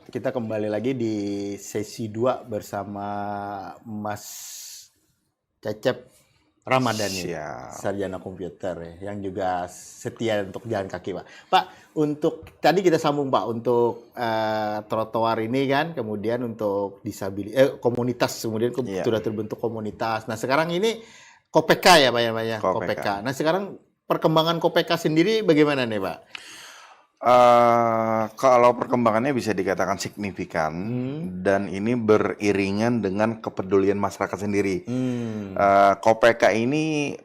kita kembali lagi di sesi 2 bersama Mas Cecep Ramadhani, Siap. sarjana komputer ya, yang juga setia untuk jalan kaki, Pak. Pak, untuk tadi kita sambung, Pak, untuk trotoar ini kan, kemudian untuk komunitas, kemudian Iya. sudah terbentuk komunitas. Nah, sekarang ini Kopeka ya, Pak, ya, Pak, ya? Kopeka. Kopeka. Nah, sekarang perkembangan Kopeka sendiri bagaimana nih, Pak? Kalau perkembangannya bisa dikatakan signifikan dan ini beriringan dengan kepedulian masyarakat sendiri. Kopeka ini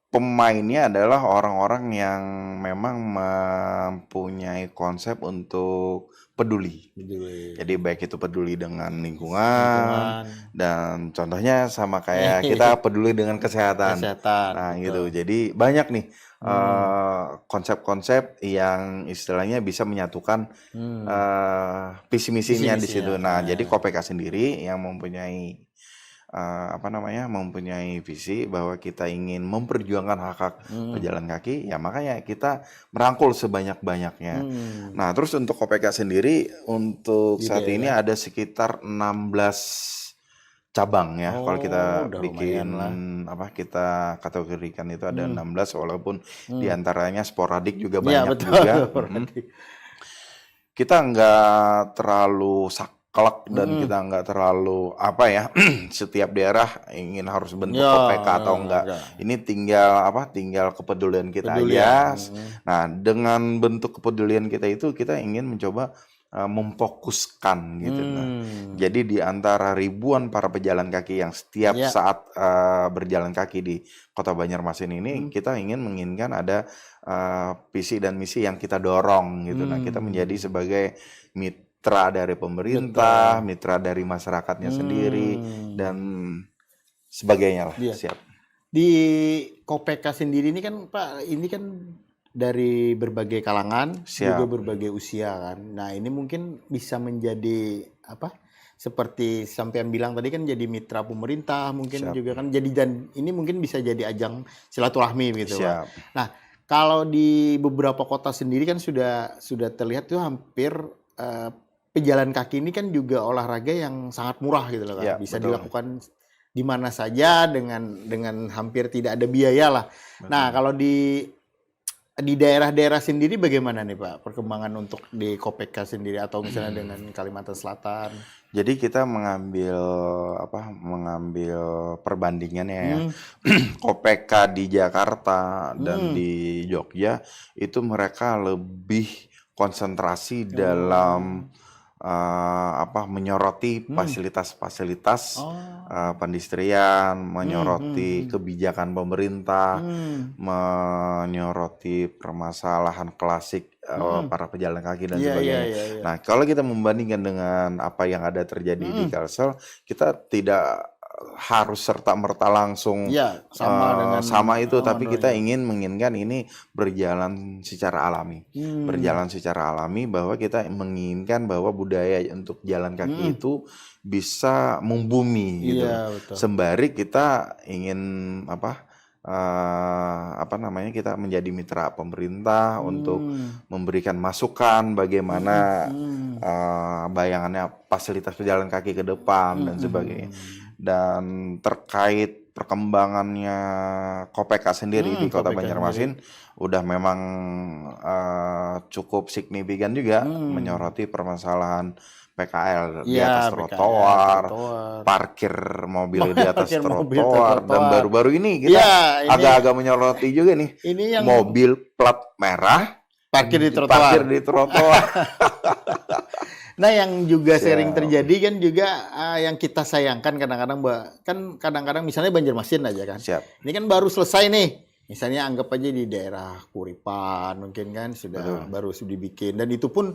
pemainnya adalah orang-orang yang memang mempunyai konsep untuk peduli. Jadi baik itu peduli dengan lingkungan dan contohnya sama kayak kita peduli dengan kesehatan. Nah, betul. gitu. Jadi banyak nih konsep-konsep yang istilahnya bisa menyatukan visi misinya di situ. Nah, jadi Kopeka sendiri yang mempunyai mempunyai visi bahwa kita ingin memperjuangkan hak-hak pejalan kaki, ya makanya kita merangkul sebanyak-banyaknya. Nah, terus untuk Kopeka sendiri untuk saat ini ada sekitar 16 cabang ya. Kalau kita bikin kita kategorikan itu ada 16 walaupun diantaranya sporadik juga banyak juga. Kita nggak terlalu saklek dan kita nggak terlalu setiap daerah ingin harus bentuk Kopeka atau enggak. Ini tinggal kepedulian kita aja. Nah, dengan bentuk kepedulian kita itu kita ingin mencoba memfokuskan gitu. Jadi di antara ribuan para pejalan kaki yang setiap saat berjalan kaki di Kota Banjarmasin ini, kita menginginkan ada visi dan misi yang kita dorong gitu. Nah, kita menjadi sebagai mitra dari pemerintah, mitra dari masyarakatnya sendiri dan sebagainya lah. Siap. Di Kopeka sendiri ini kan, Pak, ini kan dari berbagai kalangan, juga berbagai usia kan. Nah, ini mungkin bisa menjadi seperti sampean bilang tadi kan jadi mitra pemerintah, mungkin juga kan jadi, dan ini mungkin bisa jadi ajang silaturahmi gitu, Pak. Nah, kalau di beberapa kota sendiri kan sudah terlihat tuh hampir pejalan kaki ini kan juga olahraga yang sangat murah gitu loh, kan. Bisa dilakukan di mana saja dengan hampir tidak ada biaya lah. Nah, kalau di daerah-daerah sendiri bagaimana nih, Pak, perkembangan untuk di Kopeka sendiri atau misalnya dengan Kalimantan Selatan? Jadi kita mengambil perbandingannya ya. Kopeka di Jakarta dan di Jogja itu mereka lebih konsentrasi dalam menyoroti fasilitas-fasilitas pendistrian, menyoroti kebijakan pemerintah, menyoroti permasalahan klasik para pejalan kaki dan sebagainya. Nah, kalau kita membandingkan dengan apa yang ada terjadi di Kalsel, kita tidak harus serta-merta langsung sama itu, tapi kita menginginkan ini berjalan secara alami. Berjalan secara alami bahwa kita menginginkan bahwa budaya untuk jalan kaki itu bisa membumi gitu. Sembari kita ingin kita menjadi mitra pemerintah untuk memberikan masukan bagaimana bayangannya fasilitas pejalan kaki ke depan dan sebagainya. Dan terkait perkembangannya Kopeka sendiri di Kota Banjarmasin udah memang cukup signifikan juga menyoroti permasalahan PKL di atas trotoar, parkir mobil di atas trotoar, dan baru-baru ini kita agak-agak menyoroti juga nih ini mobil plat merah parkir di trotoar. Nah, yang juga sering terjadi kan juga yang kita sayangkan kadang-kadang misalnya Banjarmasin aja kan. Ini kan baru selesai nih. Misalnya anggap aja di daerah Kuripan mungkin kan baru dibikin, dan itu pun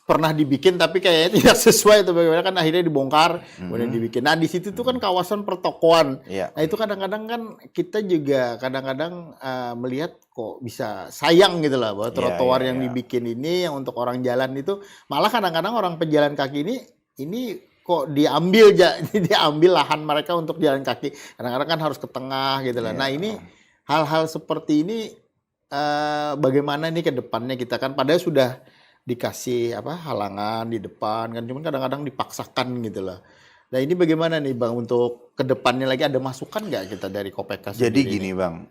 pernah dibikin tapi kayaknya tidak sesuai, itu bagaimana kan akhirnya dibongkar kemudian dibikin. Nah, di situ tuh kan kawasan pertokoan. Nah, itu kadang-kadang kan kita juga kadang-kadang melihat kok bisa sayang gitu lah bahwa trotoar yang dibikin ini yang untuk orang jalan itu malah kadang-kadang orang pejalan kaki ini kok diambil lahan mereka untuk jalan kaki. Kadang-kadang kan harus ke tengah gitu lah. Nah, ini hal-hal seperti ini bagaimana nih ke depannya kita kan padahal sudah dikasih halangan di depan kan, cuman kadang-kadang dipaksakan gitu lah. Nah ini bagaimana nih Bang untuk kedepannya lagi, ada masukan nggak kita dari Kopeka Jadi sendiri gini nih? Bang,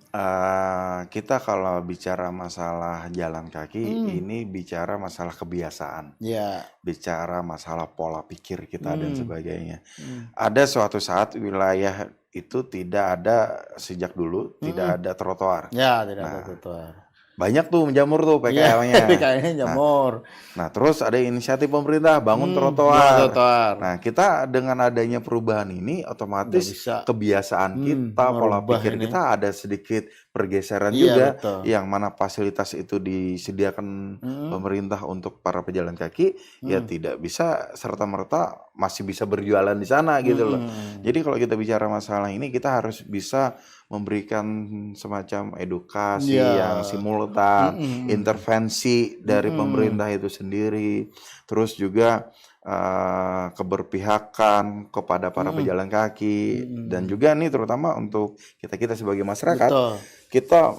kita kalau bicara masalah jalan kaki, ini bicara masalah kebiasaan, Ya. bicara masalah pola pikir kita dan sebagainya. Hmm. Ada suatu saat wilayah itu tidak ada, sejak dulu tidak ada trotoar. Ya, tidak ada Nah, trotoar. banyak tuh menjamur tuh Iya, PKL-nya. PKL-nya jamur. Nah, terus ada inisiatif pemerintah bangun trotoar. Trotoar. Nah, kita dengan adanya perubahan ini Nggak otomatis bisa kebiasaan kita, pola merubah pikir ini. kita ada sedikit pergeseran Iya, juga, betul. yang mana fasilitas itu disediakan pemerintah untuk para pejalan kaki, ya tidak bisa serta-merta masih bisa berjualan di sana gitu loh. Jadi kalau kita bicara masalah ini, kita harus bisa memberikan semacam edukasi yang simultan, intervensi dari pemerintah itu sendiri, terus juga keberpihakan kepada para pejalan kaki, dan juga nih terutama untuk kita sebagai masyarakat. Betul. Kita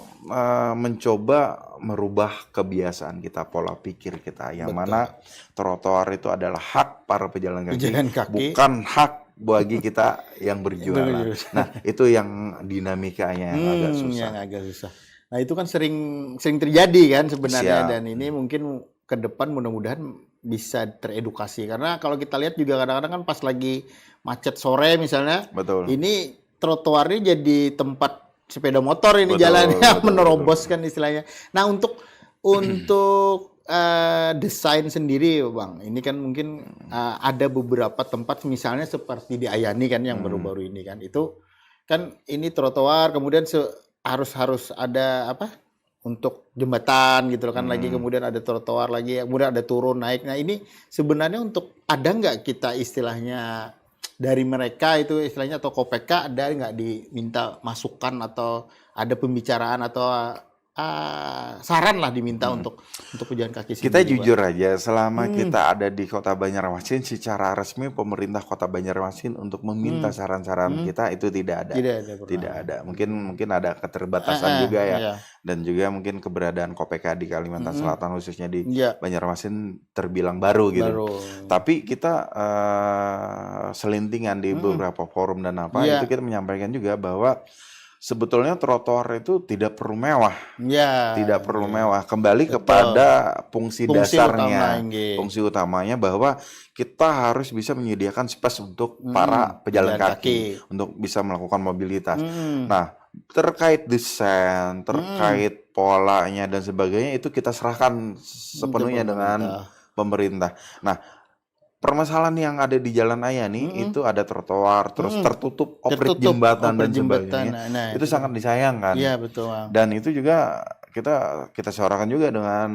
mencoba merubah kebiasaan kita, pola pikir kita, yang mana trotoar itu adalah hak para pejalan kaki. Bukan hak bagi kita yang berjualan. Nah, itu yang dinamikanya yang agak susah. Yang agak susah. Nah, itu kan sering terjadi kan sebenarnya. Siap. Dan ini mungkin ke depan mudah-mudahan bisa teredukasi. Karena kalau kita lihat juga kadang-kadang kan pas lagi macet sore misalnya, Betul. ini trotoarnya jadi tempat sepeda motor ini jalannya menerobos kan istilahnya. Nah, untuk desain sendiri Bang, ini kan mungkin ada beberapa tempat misalnya seperti di Ayani kan yang baru-baru ini kan, itu kan ini trotoar, kemudian harus ada untuk jembatan gitu kan, lagi kemudian ada trotoar lagi, kemudian ada turun naik. Nah ini sebenarnya ada nggak kita istilahnya dari mereka itu istilahnya, atau Kopeka ada nggak diminta masukan atau ada pembicaraan atau saran lah diminta untuk pejalan kaki sendiri? Kita jujur aja, selama kita ada di Kota Banjarmasin, secara resmi pemerintah Kota Banjarmasin untuk meminta saran-saran kita itu tidak ada. Tidak ada. Mungkin ada keterbatasan juga ya. Dan juga mungkin keberadaan Kopeka di Kalimantan Selatan, khususnya di Banjarmasin, terbilang baru gitu. Tapi kita selintingan di beberapa forum dan itu kita menyampaikan juga bahwa sebetulnya trotoar itu tidak perlu mewah. Tidak perlu mewah. Kembali kepada fungsi dasarnya. Fungsi utamanya bahwa kita harus bisa menyediakan space untuk para pejalan kaki untuk bisa melakukan mobilitas. Nah, terkait desain, terkait polanya dan sebagainya, itu kita serahkan sepenuhnya dengan pemerintah. Nah, permasalahan yang ada di Jalan Ayani itu ada trotoar, terus tertutup jembatan dan sebagainya. Nah, itu sangat disayangkan. Iya, betul. Dan itu juga kita suarakan juga dengan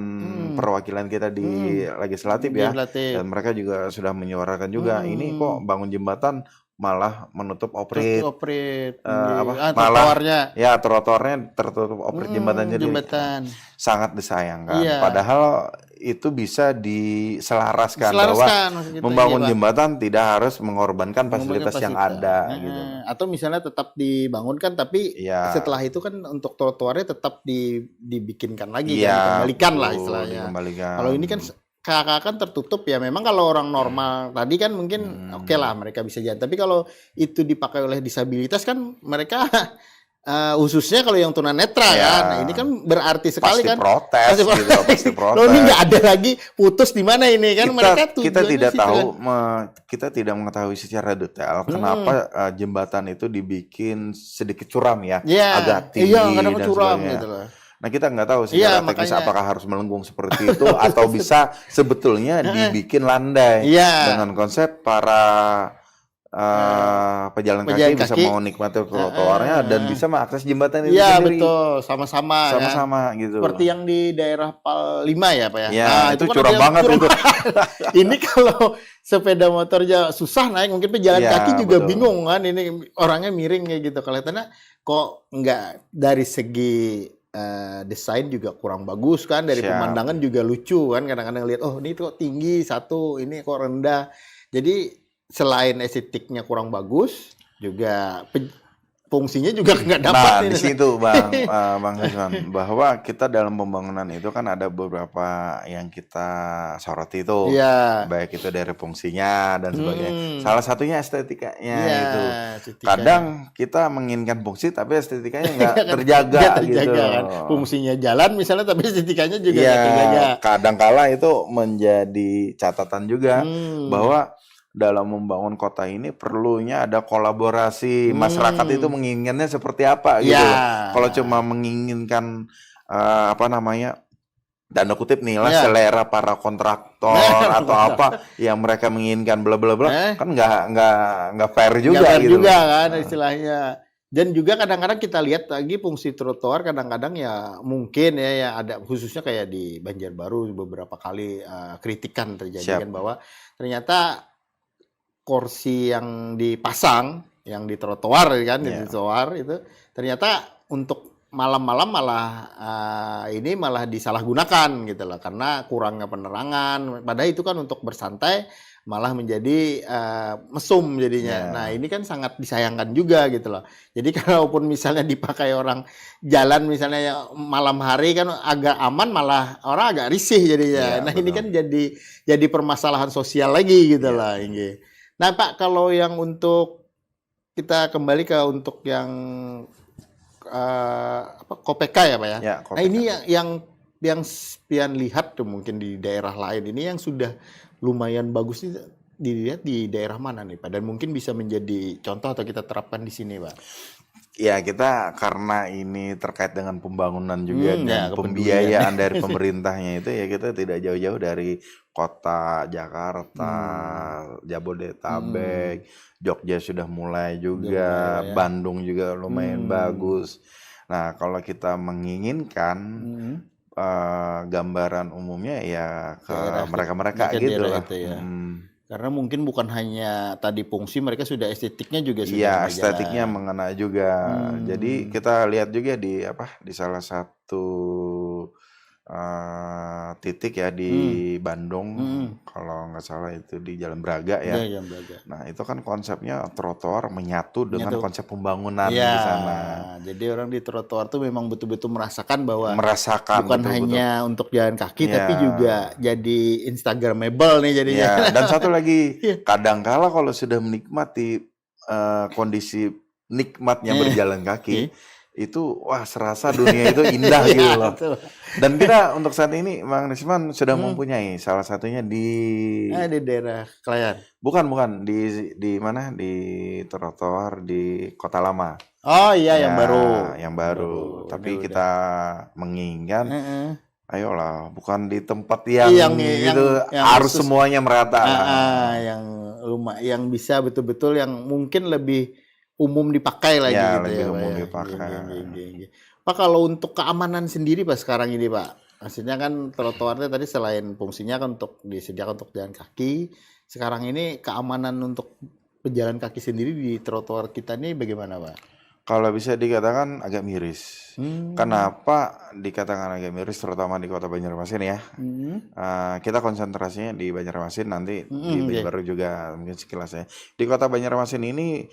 perwakilan kita di legislatif ya. Dan mereka juga sudah menyuarakan juga, ini kok bangun jembatan malah menutup trotoarnya. Ya, trotoarnya tertutup jembatan, jadi sangat disayangkan. Padahal itu bisa diselaraskan bahwa membangun jembatan tidak harus mengorbankan fasilitas yang ada gitu. Atau misalnya tetap dibangunkan, tapi setelah itu kan untuk trotoarnya tetap dibikinkan lagi, dikembalikan lah istilahnya. Kalau ini kan kan tertutup ya. Memang kalau orang normal tadi kan mungkin oke lah mereka bisa jalan, tapi kalau itu dipakai oleh disabilitas kan mereka khususnya kalau yang tunanetra nah ini kan berarti sekali pasti kan protes. Pasti protes. Loh, ini nggak ada lagi, putus di mana ini kan, kita tidak tahu, kita tidak mengetahui secara detail kenapa jembatan itu dibikin sedikit curam ya, agak tinggi dan sebagainya. Gitu loh. Nah, kita nggak tahu secara teknis apakah harus melengkung seperti itu atau bisa sebetulnya dibikin landai dengan konsep para pejalan kaki bisa menikmati trotoarnya dan bisa mengakses jembatan itu sendiri. Iya, betul, sama-sama gitu. Seperti yang di daerah Pal 5 ya, Pak ya. Nah, itu curam banget itu. Ini kalau sepeda motornya susah naik, mungkin pejalan kaki juga bingung kan, ini orangnya miring kayak gitu. Kelihatannya kok nggak dari segi desain juga kurang bagus kan, dari pemandangan juga lucu kan, kadang-kadang lihat ini kok tinggi satu, ini kok rendah. Jadi selain estetiknya kurang bagus, juga fungsinya juga nggak dapat. Nah, di situ Bang Risman, bahwa kita dalam pembangunan itu kan ada beberapa yang kita soroti itu, baik itu dari fungsinya dan sebagainya. Salah satunya estetikanya itu. Kadang kita menginginkan fungsi tapi estetikanya nggak terjaga gitu. Kan. Fungsinya jalan misalnya tapi estetikanya juga nggak terjaga. Kadang-kala itu menjadi catatan juga bahwa dalam membangun kota ini perlunya ada kolaborasi. Masyarakat itu menginginkannya seperti apa gitu. Kalau cuma menginginkan tanda kutip nih lah selera para kontraktor atau apa yang mereka menginginkan bla bla bla, kan nggak fair juga. Nggak fair gitu juga kan istilahnya. Dan juga kadang-kadang kita lihat lagi fungsi trotoar kadang-kadang ya mungkin ya ada khususnya kayak di Banjarbaru beberapa kali kritikan terjadi kan bahwa ternyata kursi yang dipasang, yang di trotoar kan, di trotoar itu ternyata untuk malam-malam malah disalahgunakan gitu loh, karena kurangnya penerangan. Padahal itu kan untuk bersantai malah menjadi mesum jadinya. Nah ini kan sangat disayangkan juga gitu loh. Jadi kalaupun misalnya dipakai orang jalan misalnya malam hari kan agak aman, malah orang agak risih jadinya. Nah betul. Ini kan jadi permasalahan sosial lagi gitu loh. Nah Pak, kalau yang untuk kita kembali ke untuk yang KOPK ya Pak ya. Nah ini yang pian lihat tuh mungkin di daerah lain ini yang sudah lumayan bagus nih, dilihat di daerah mana nih Pak? Dan mungkin bisa menjadi contoh atau kita terapkan di sini Pak. Ya kita karena ini terkait dengan pembangunan juga dan pembiayaan dari pemerintahnya itu ya kita tidak jauh-jauh dari kota Jakarta, Jabodetabek, Jogja sudah mulai juga, Bandung juga lumayan bagus. Nah kalau kita menginginkan gambaran umumnya ya ke mereka-mereka gitu lah. Karena mungkin bukan hanya tadi fungsi, mereka sudah estetiknya juga sudah. Iya, estetiknya mengena juga. Jadi kita lihat juga di salah satu titik ya di Bandung, kalau nggak salah itu di Jalan Braga ya. Jalan Braga. Nah itu kan konsepnya trotoar menyatu dengan konsep pembangunan di sana. Jadi orang di trotoar tuh memang betul-betul merasakan bahwa bukan betul-betul hanya untuk jalan kaki, tapi juga jadi Instagramable nih jadinya. Dan satu lagi, kadangkala kalau sudah menikmati kondisi nikmatnya berjalan kaki, itu serasa dunia itu indah gitu loh. Dan kita untuk saat ini Bang Risman sudah mempunyai salah satunya di daerah Klayan. Bukan di mana, di trotoar di Kota Lama. Oh iya, yang baru. Yang baru. Tapi kita menginginkan ayolah, bukan di tempat yang harus semuanya merata. Yang bisa betul-betul yang mungkin lebih umum dipakai lagi gitu lebih ya umum dipakai. Pak, kalau untuk keamanan sendiri Pak sekarang ini Pak, maksudnya kan trotoarnya tadi selain fungsinya kan untuk disediakan untuk jalan kaki, sekarang ini keamanan untuk pejalan kaki sendiri di trotoar kita ini bagaimana Pak? Kalau bisa dikatakan agak miris. Kenapa dikatakan agak miris, terutama di Kota Banjarmasin ya? Kita konsentrasinya di Banjarmasin, nanti di Banjarbaru juga mungkin sekilas ya. Di Kota Banjarmasin ini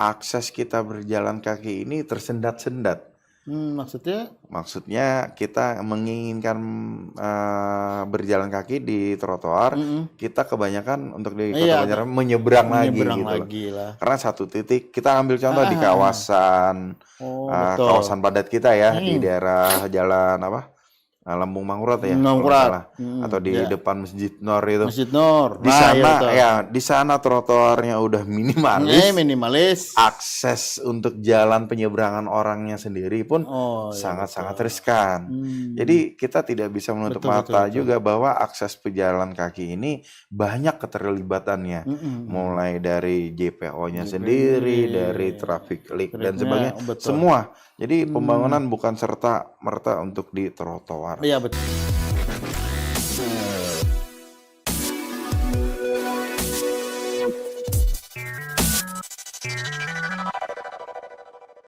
akses kita berjalan kaki ini tersendat-sendat. Maksudnya kita menginginkan berjalan kaki di trotoar, kita kebanyakan untuk di Kota Banjarmasin menyeberang lagi gitu. Karena satu titik, kita ambil contoh di kawasan padat kita ya, di daerah jalan Lambung Mangkurat ya, atau di depan Masjid Nur itu. Masjid Nur. Di sana di sana trotoarnya udah minimalis. Akses untuk jalan penyeberangan orangnya sendiri pun sangat-sangat riskan. Jadi kita tidak bisa menutup mata juga bahwa akses pejalan kaki ini banyak keterlibatannya. Mulai dari JPO-nya sendiri, dari traffic light dan sebagainya. Semua. Jadi pembangunan bukan serta-merta untuk di trotoar. Iya betul.